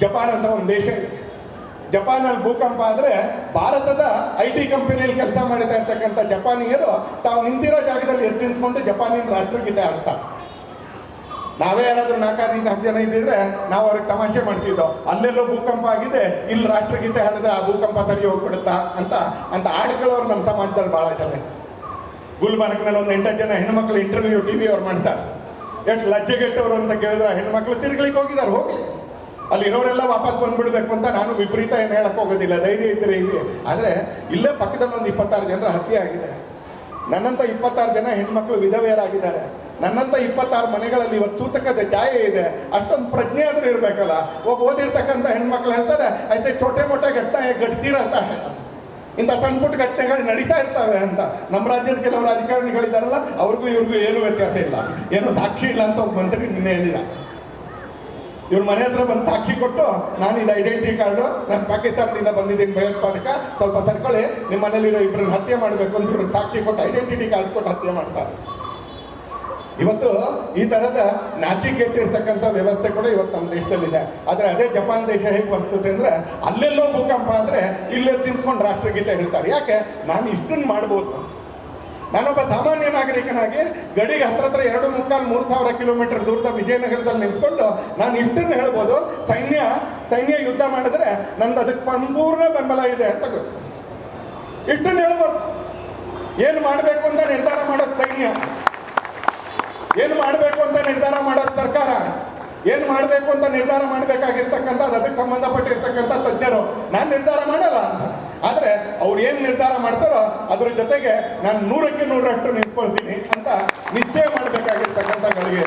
Japan ಅಂತ ಒಂದು ದೇಶ ಇದೆ. ಜಪಾನಲ್ಲಿ ಭೂಕಂಪ ಆದರೆ ಭಾರತದ IT ಕಂಪನಿಯಲ್ಲಿ ಕೆಲಸ ಮಾಡ್ತಾ ಇರ್ತಕ್ಕಂಥ ಜಪಾನಿಯರು ತಾವು ನಿಂತಿರೋ ಜಾಗದಲ್ಲಿ ಎದ್ದು ನಿಂತ್ಕೊಂಡು ಜಪಾನಿನ ರಾಷ್ಟ್ರಗೀತೆ ಆಡ್ತಾರೆ. ನಾವೇ ಯಾರಾದ್ರೂ 4 ಜನ ಇದ್ದಿದ್ರೆ ನಾವು ಅವ್ರಿಗೆ ತಮಾಷೆ ಮಾಡ್ತಿದ್ದೋ, ಅಲ್ಲೆಲ್ಲೋ ಭೂಕಂಪ ಆಗಿದೆ, ಇಲ್ಲಿ ರಾಷ್ಟ್ರಗೀತೆ ಹಾಡಿದ್ರೆ ಆ ಭೂಕಂಪ ತರಿ ಹೋಗ್ಬಿಡುತ್ತಾ ಅಂತ ಆಡ್ಕೊಳ್ಳೋರು ನಮ್ಮ ಸಮಾಜದಲ್ಲಿ ಭಾಳ ಜನ. ಗುಲ್ಬರ್ಗ್ನಲ್ಲಿ ಒಂದು 8 ಜನ ಹೆಣ್ಮಕ್ಳು ಇಂಟರ್ವ್ಯೂ TV ಅವ್ರು ಮಾಡ್ತಾರೆ. ಎಷ್ಟು ಲಜ್ಜೆಗೆಟ್ಟವರು ಅಂತ ಕೇಳಿದ್ರೆ ಹೆಣ್ಮಕ್ಳು ತಿರ್ಗ್ಲಿಕ್ಕೆ ಹೋಗಿದ್ದಾರೆ, ಹೋಗ್ಲಿ, ಅಲ್ಲಿರೋರೆಲ್ಲ ವಾಪಸ್ ಬಂದ್ಬಿಡ್ಬೇಕು ಅಂತ ನಾನು ವಿಪರೀತ ಏನು ಹೇಳಕ್ ಹೋಗೋದಿಲ್ಲ, ಧೈರ್ಯ ಇದ್ರೆ ಇಲ್ಲಿ. ಆದರೆ ಇಲ್ಲೇ ಪಕ್ಕದಲ್ಲಿ ಒಂದು 26 ಜನರ ಹತ್ಯೆ ಆಗಿದೆ. ನನ್ನಂತ 26 ಜನ ಹೆಣ್ಮಕ್ಳು ವಿಧವೆಯರಾಗಿದ್ದಾರೆ. ನನ್ನಂತ 26 ಮನೆಗಳಲ್ಲಿ ಇವತ್ತು ಸೂತಕದ ಛಾಯೆ ಇದೆ. ಅಷ್ಟೊಂದು ಪ್ರಜ್ಞೆ ಆದ್ರೂ ಇರ್ಬೇಕಲ್ಲ. ಒಬ್ಬ ಓದಿರ್ತಕ್ಕಂಥ ಹೆಣ್ಮಕ್ಳು ಹೇಳ್ತಾರೆ, ಐತೆ ಚೋಟೆ ಮೋಟೆ ಘಟನೆ ಗಡ್ತೀರಂತ, ಇಂಥ ಸಣ್ಣ ಪುಟ್ಟ ಘಟನೆಗಳು ನಡೀತಾ ಇರ್ತವೆ ಅಂತ. ನಮ್ಮ ರಾಜ್ಯದ ಕೆಲವು ರಾಜಕಾರಣಿಗಳಿದಾರಲ್ಲ, ಅವ್ರಿಗೂ ಇವ್ರಿಗೂ ಏನೂ ವ್ಯತ್ಯಾಸ ಇಲ್ಲ, ಏನೂ ಸಾಕ್ಷಿ ಇಲ್ಲ ಅಂತ ಒಬ್ಬ ಮಂತ್ರಿ ನಿನ್ನೆ ಹೇಳಿದ. ಇವ್ರ ಮನೆ ಹತ್ರ ಬಂದು ಸಾಕ್ಷಿ ಕೊಟ್ಟು, ನಾನು ಇದು ಐಡೆಂಟಿಟಿ ಕಾರ್ಡು, ನಾನು ಪಾಕಿಸ್ತಾನದಿಂದ ಬಂದಿದ್ದೀನಿ ಭಯೋತ್ಪಾದಕ, ಸ್ವಲ್ಪ ತರ್ಕೊಳ್ಳಿ, ನಿಮ್ಮ ಮನೇಲಿರೋ ಇಬ್ಬರನ್ನ ಹತ್ಯೆ ಮಾಡಬೇಕು ಅಂತ ಇವ್ರಿಗೆ ಸಾಕ್ಷಿ ಕೊಟ್ಟು ಐಡೆಂಟಿಟಿ ಕಾರ್ಡ್ ಕೊಟ್ಟು ಹತ್ಯೆ ಮಾಡ್ತಾರೆ. ಇವತ್ತು ಈ ತರದ ನಾಚಿಕೆಟ್ಟಿರ್ತಕ್ಕಂಥ ವ್ಯವಸ್ಥೆ ಕೂಡ ಇವತ್ತು ನಮ್ಮ ದೇಶದಲ್ಲಿದೆ. ಆದರೆ ಅದೇ ಜಪಾನ್ ದೇಶ ಹೇಗೆ ಬರ್ತದೆ ಅಂದ್ರೆ, ಅಲ್ಲೆಲ್ಲೋ ಭೂಕಂಪ ಆದರೆ ಇಲ್ಲೇ ತಿಂತ್ಕೊಂಡು ರಾಷ್ಟ್ರಗೀತೆ ಹೇಳ್ತಾರೆ. ಯಾಕೆ? ನಾನು ಇಷ್ಟನ್ನು ಮಾಡ್ಬೋದು. ನಾನೊಬ್ಬ ಸಾಮಾನ್ಯ ನಾಗರಿಕನಾಗಿ ಗಡಿಗೆ ಹತ್ರ 2.25-3 ಸಾವಿರ ಕಿಲೋಮೀಟರ್ ದೂರದ ವಿಜಯನಗರದಲ್ಲಿ ನಿಂತ್ಕೊಂಡು ನಾನು ಇಷ್ಟನ್ನು ಹೇಳ್ಬೋದು. ಸೈನ್ಯ ಯುದ್ಧ ಮಾಡಿದ್ರೆ ನಂದು ಅದಕ್ಕೆ ಸಂಪೂರ್ಣ ಬೆಂಬಲ ಇದೆ ಅಂತ ಗೊತ್ತು. ಇಷ್ಟನ್ನು ಹೇಳ್ಬೋದು. ಏನು ಮಾಡಬೇಕು ಅಂತ ನಿರ್ಧಾರ ಮಾಡೋದು ಸೈನ್ಯ, ಏನು ಮಾಡಬೇಕು ಅಂತ ನಿರ್ಧಾರ ಮಾಡೋದು ಸರ್ಕಾರ, ಏನು ಮಾಡಬೇಕು ಅಂತ ನಿರ್ಧಾರ ಮಾಡಬೇಕಾಗಿರ್ತಕ್ಕಂಥ ಅದಕ್ಕೆ ಸಂಬಂಧಪಟ್ಟಿರ್ತಕ್ಕಂಥ ತಜ್ಞರು. ನಾನು ನಿರ್ಧಾರ ಮಾಡಲ್ಲ ಅಂತ. ಆದರೆ ಅವ್ರು ಏನು ನಿರ್ಧಾರ ಮಾಡ್ತಾರೋ ಅದ್ರ ಜೊತೆಗೆ ನಾನು 100ಕ್ಕೆ 100ರಷ್ಟು ನಿಂತ್ಕೊಳ್ತೀನಿ ಅಂತ ನಿಶ್ಚಯ ಮಾಡಬೇಕಾಗಿರ್ತಕ್ಕಂಥ ಗಳಿಗೆ.